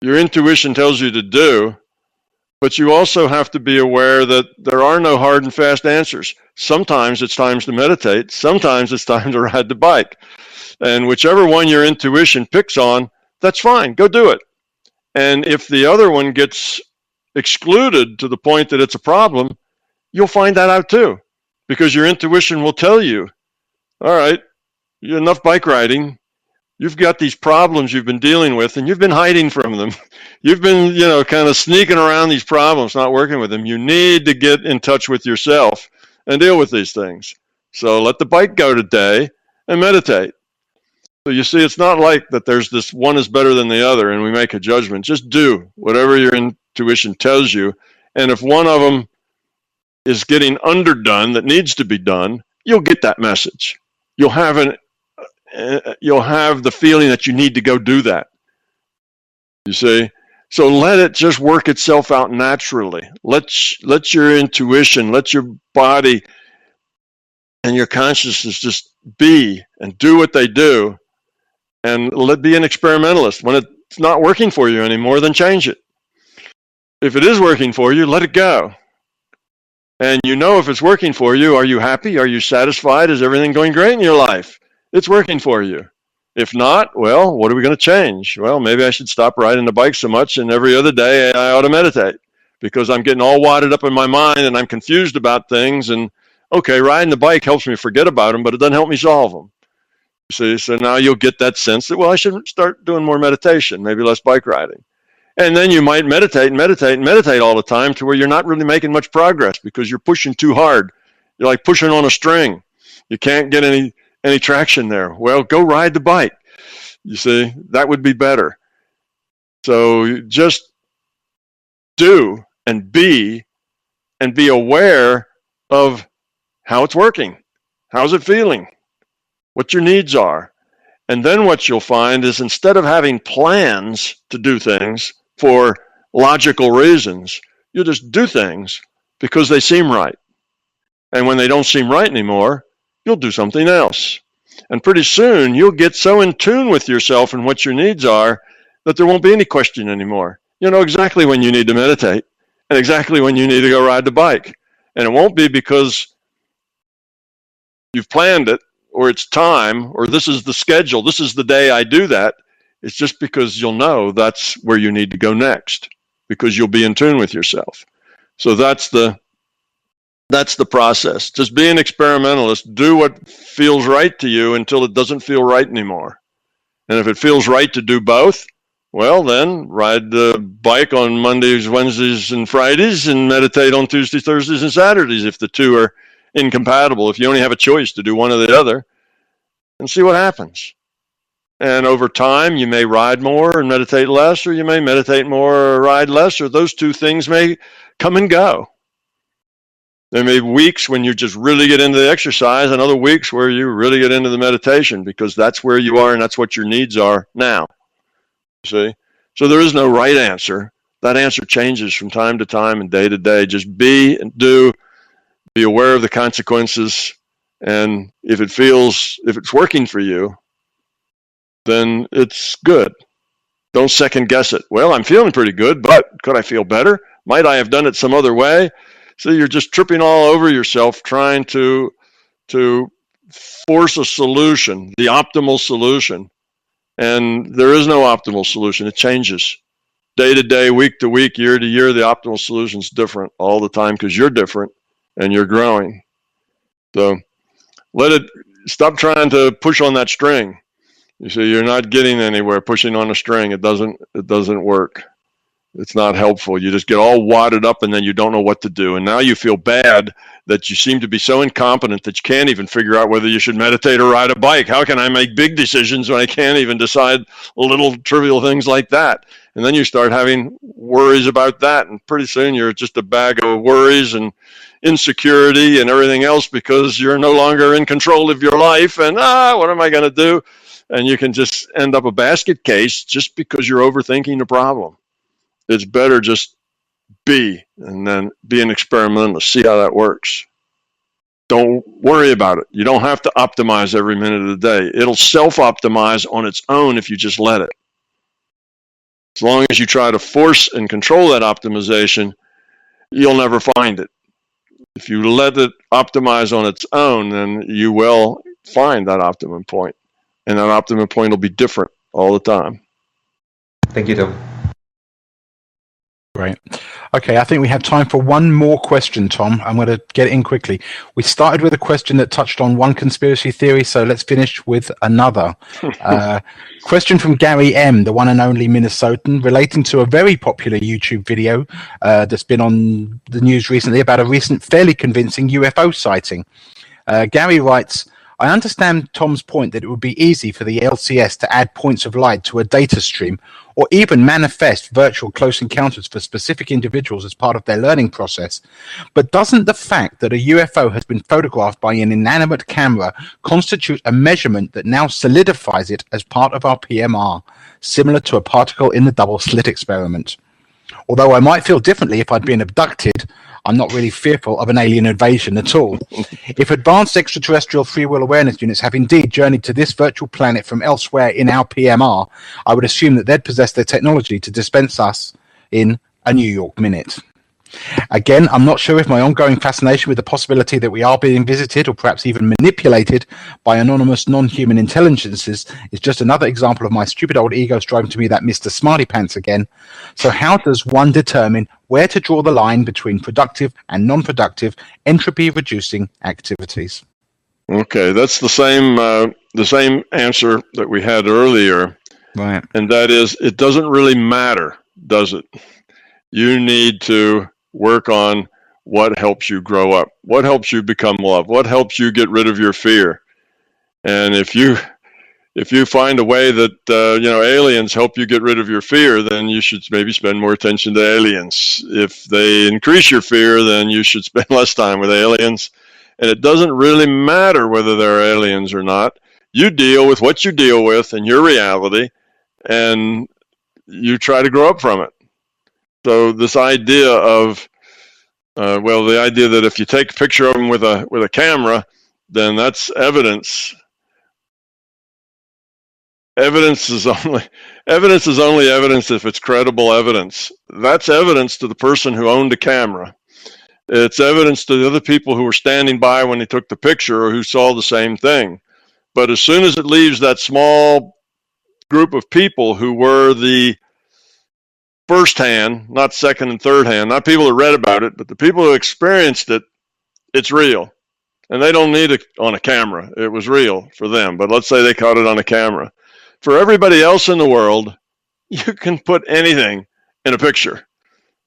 your intuition tells you to do, but you also have to be aware that there are no hard and fast answers. Sometimes it's time to meditate. Sometimes it's time to ride the bike. And whichever one your intuition picks on, that's fine. Go do it. And if the other one gets excluded to the point that it's a problem, you'll find that out too, because your intuition will tell you, all right, enough bike riding. You've got these problems you've been dealing with, and you've been hiding from them. You've been, kind of sneaking around these problems, not working with them. You need to get in touch with yourself and deal with these things. So let the bike go today and meditate. So you see, it's not like that there's this one is better than the other and we make a judgment. Just do whatever your intuition tells you. And if one of them is getting underdone that needs to be done, you'll get that message. You'll have the feeling that you need to go do that. You see? So let it just work itself out naturally. Let your intuition, let your body and your consciousness just be and do what they do. And be an experimentalist. When it's not working for you anymore, then change it. If it is working for you, let it go. And if it's working for you, are you happy? Are you satisfied? Is everything going great in your life? It's working for you. If not, well, what are we going to change? Well, maybe I should stop riding the bike so much, and every other day I ought to meditate because I'm getting all wadded up in my mind and I'm confused about things. And okay, riding the bike helps me forget about them, but it doesn't help me solve them. See, so now you'll get that sense that, well, I should start doing more meditation, maybe less bike riding. And then you might meditate all the time to where you're not really making much progress because you're pushing too hard. You're like pushing on a string. You can't get any traction there. Well, go ride the bike. You see, that would be better. So just do and be aware of how it's working. How's it feeling? What your needs are. And then what you'll find is instead of having plans to do things for logical reasons, you'll just do things because they seem right. And when they don't seem right anymore, you'll do something else. And pretty soon you'll get so in tune with yourself and what your needs are that there won't be any question anymore. You'll know exactly when you need to meditate and exactly when you need to go ride the bike. And it won't be because you've planned it, or it's time, or this is the schedule, this is the day I do that. It's just because you'll know that's where you need to go next, because you'll be in tune with yourself. So that's the process. Just be an experimentalist. Do what feels right to you until it doesn't feel right anymore. And if it feels right to do both, well, then ride the bike on Mondays, Wednesdays, and Fridays, and meditate on Tuesdays, Thursdays, and Saturdays if the two are incompatible. If you only have a choice to do one or the other, and see what happens. And over time, you may ride more and meditate less, or you may meditate more or ride less, or those two things may come and go. There may be weeks when you just really get into the exercise, and other weeks where you really get into the meditation, because that's where you are and that's what your needs are now. See? So there is no right answer. That answer changes from time to time and day to day. Just be and do. Be aware of the consequences. And if it's working for you, then it's good. Don't second guess it. Well, I'm feeling pretty good, but could I feel better? Might I have done it some other way? So you're just tripping all over yourself trying to force a solution, the optimal solution. And there is no optimal solution. It changes. Day to day, week to week, year to year, the optimal solution is different all the time because you're different and you're growing. So stop trying to push on that string. You see, you're not getting anywhere pushing on a string. It doesn't work. It's not helpful. You just get all wadded up and then you don't know what to do. And now you feel bad that you seem to be so incompetent that you can't even figure out whether you should meditate or ride a bike. How can I make big decisions when I can't even decide little trivial things like that? And then you start having worries about that. And pretty soon you're just a bag of worries and insecurity and everything else because you're no longer in control of your life. And what am I going to do? And you can just end up a basket case just because you're overthinking the problem. It's better just be, and then be an experimentalist, see how that works. Don't worry about it. You don't have to optimize every minute of the day. It'll self-optimize on its own if you just let it. As long as you try to force and control that optimization, you'll never find it. If you let it optimize on its own, then you will find that optimum point. And that optimum point will be different all the time. Thank you, Tom. Great. Okay, I think we have time for one more question, Tom. I'm going to get it in quickly. We started with a question that touched on one conspiracy theory, so let's finish with another. Question from Gary M., the one and only Minnesotan, relating to a very popular YouTube video that's been on the news recently about a recent fairly convincing UFO sighting. Gary writes, I understand Tom's point that it would be easy for the LCS to add points of light to a data stream or even manifest virtual close encounters for specific individuals as part of their learning process. But doesn't the fact that a UFO has been photographed by an inanimate camera constitute a measurement that now solidifies it as part of our PMR, similar to a particle in the double slit experiment? Although I might feel differently if I'd been abducted, I'm not really fearful of an alien invasion at all. If advanced extraterrestrial free will awareness units have indeed journeyed to this virtual planet from elsewhere in our PMR, I would assume that they'd possess the technology to dispense us in a New York minute. Again, I'm not sure if my ongoing fascination with the possibility that we are being visited or perhaps even manipulated by anonymous non-human intelligences is just another example of my stupid old ego striving to be that Mr. Smarty Pants again. So how does one determine where to draw the line between productive and non-productive entropy-reducing activities? Okay, that's the same answer that we had earlier. Right. And that is, it doesn't really matter, does it? You need to work on what helps you grow up, what helps you become love, what helps you get rid of your fear. And if you find a way that aliens help you get rid of your fear, then you should maybe spend more attention to aliens. If they increase your fear, then you should spend less time with aliens. And it doesn't really matter whether they're aliens or not. You deal with what you deal with in your reality, and you try to grow up from it. So this idea of, the idea that if you take a picture of them with a camera, then that's evidence. evidence is only evidence if it's credible evidence. That's evidence to the person who owned a camera. It's evidence to the other people who were standing by when they took the picture or who saw the same thing. But as soon as it leaves that small group of people who were the first hand, not second and third hand, not people who read about it, but the people who experienced it, it's real. And they don't need it on a camera. It was real for them. But let's say they caught it on a camera. For everybody else in the world, you can put anything in a picture.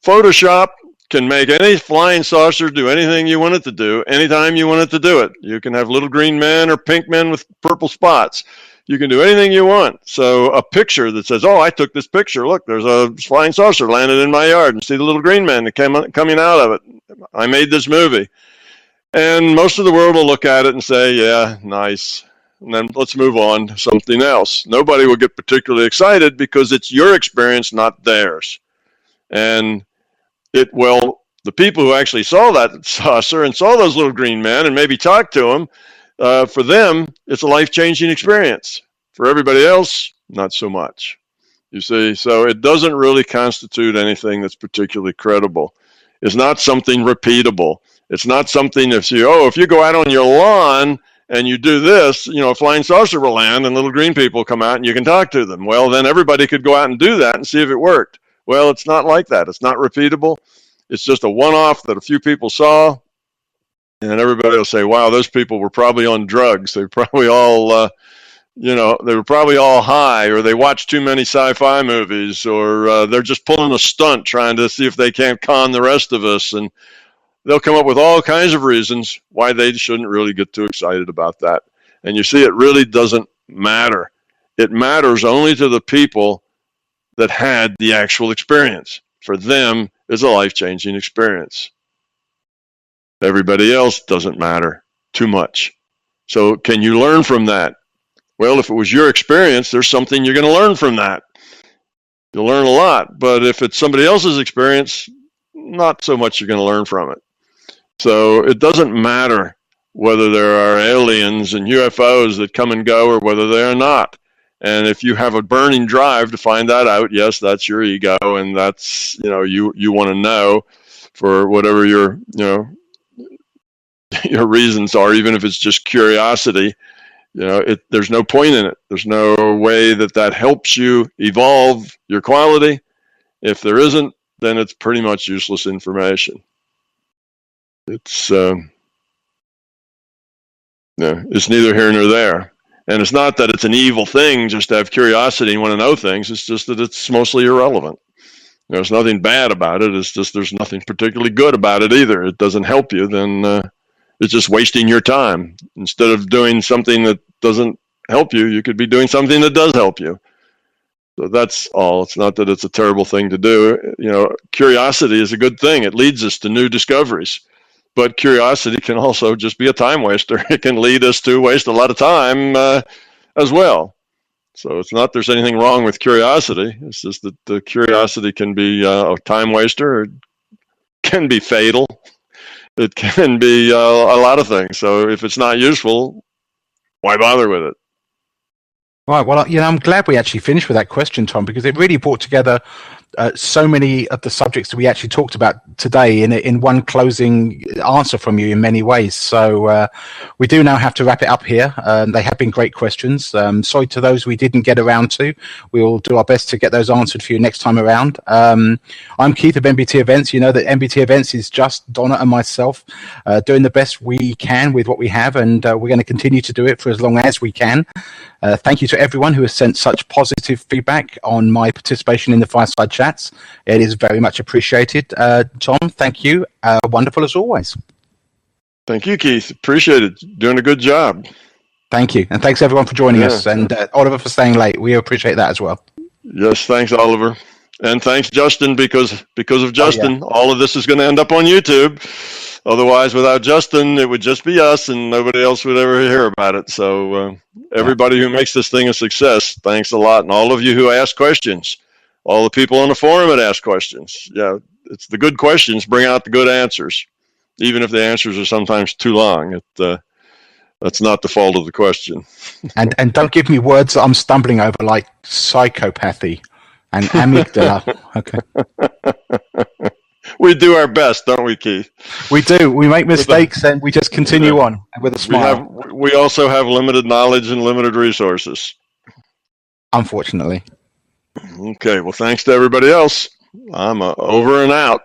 Photoshop can make any flying saucer do anything you want it to do, anytime you want it to do it. You can have little green men or pink men with purple spots. You can do anything you want. So a picture that says, oh, I took this picture. Look, there's a flying saucer landed in my yard, and see the little green men that coming out of it. I made this movie. And most of the world will look at it and say, yeah, nice. And then let's move on to something else. Nobody will get particularly excited because it's your experience, not theirs. And the people who actually saw that saucer and saw those little green men and maybe talked to them, for them, it's a life-changing experience. For everybody else, not so much. You see, so it doesn't really constitute anything that's particularly credible. It's not something repeatable. It's not something if you go out on your lawn and you do this, a flying saucer will land and little green people come out and you can talk to them. Well, then everybody could go out and do that and see if it worked. Well, it's not like that. It's not repeatable. It's just a one-off that a few people saw, and everybody will say, wow, those people were probably on drugs. They were probably all, they were probably all high, or they watched too many sci-fi movies, or they're just pulling a stunt trying to see if they can't con the rest of us. And they'll come up with all kinds of reasons why they shouldn't really get too excited about that. And you see, it really doesn't matter. It matters only to the people that had the actual experience. For them, it's a life-changing experience. Everybody else doesn't matter too much. So can you learn from that? Well, if it was your experience, there's something you're going to learn from that. You'll learn a lot. But if it's somebody else's experience, not so much you're going to learn from it. So it doesn't matter whether there are aliens and UFOs that come and go or whether they are not. And if you have a burning drive to find that out, yes, that's your ego, and that's, you want to know for whatever your reasons are, even if it's just curiosity. There's no point in it. There's no way that helps you evolve your quality. If there isn't, then it's pretty much useless information. It's neither here nor there. And it's not that it's an evil thing just to have curiosity and want to know things. It's just that it's mostly irrelevant. There's nothing bad about it. It's just there's nothing particularly good about it either. It doesn't help you, then it's just wasting your time. Instead of doing something that doesn't help you, you could be doing something that does help you. So that's all. It's not that it's a terrible thing to do. Curiosity is a good thing. It leads us to new discoveries. But curiosity can also just be a time waster. It can lead us to waste a lot of time as well. So it's not there's anything wrong with curiosity. It's just that the curiosity can be a time waster. It can be fatal. It can be a lot of things. So if it's not useful, why bother with it? Right. Well, I'm glad we actually finished with that question, Tom, because it really brought together so many of the subjects that we actually talked about today in one closing answer from you in many ways. So we do now have to wrap it up here. They have been great questions. Sorry to those we didn't get around to. We will do our best to get those answered for you next time around. I'm Keith of MBT Events. You know that MBT Events is just Donna and myself doing the best we can with what we have, and we're going to continue to do it for as long as we can. Thank you to everyone who has sent such positive feedback on my participation in the Fireside chats. It is very much appreciated. Tom, thank you. Wonderful as always. Thank you, Keith. Appreciate it. Doing a good job. Thank you. And thanks everyone for joining us. And Oliver for staying late. We appreciate that as well. Yes, thanks, Oliver. And thanks, Justin, because of Justin, all of this is going to end up on YouTube. Otherwise, without Justin, it would just be us and nobody else would ever hear about it. So everybody who makes this thing a success, thanks a lot. And all of you who ask questions, all the people on the forum that ask questions. Yeah, it's the good questions bring out the good answers, even if the answers are sometimes too long. That's not the fault of the question. And don't give me words that I'm stumbling over like psychopathy and amygdala. Okay. We do our best, don't we, Keith? We do. We make mistakes and we just continue on with a smile. We also have limited knowledge and limited resources. Unfortunately. Okay, well, thanks to everybody else. I'm over and out.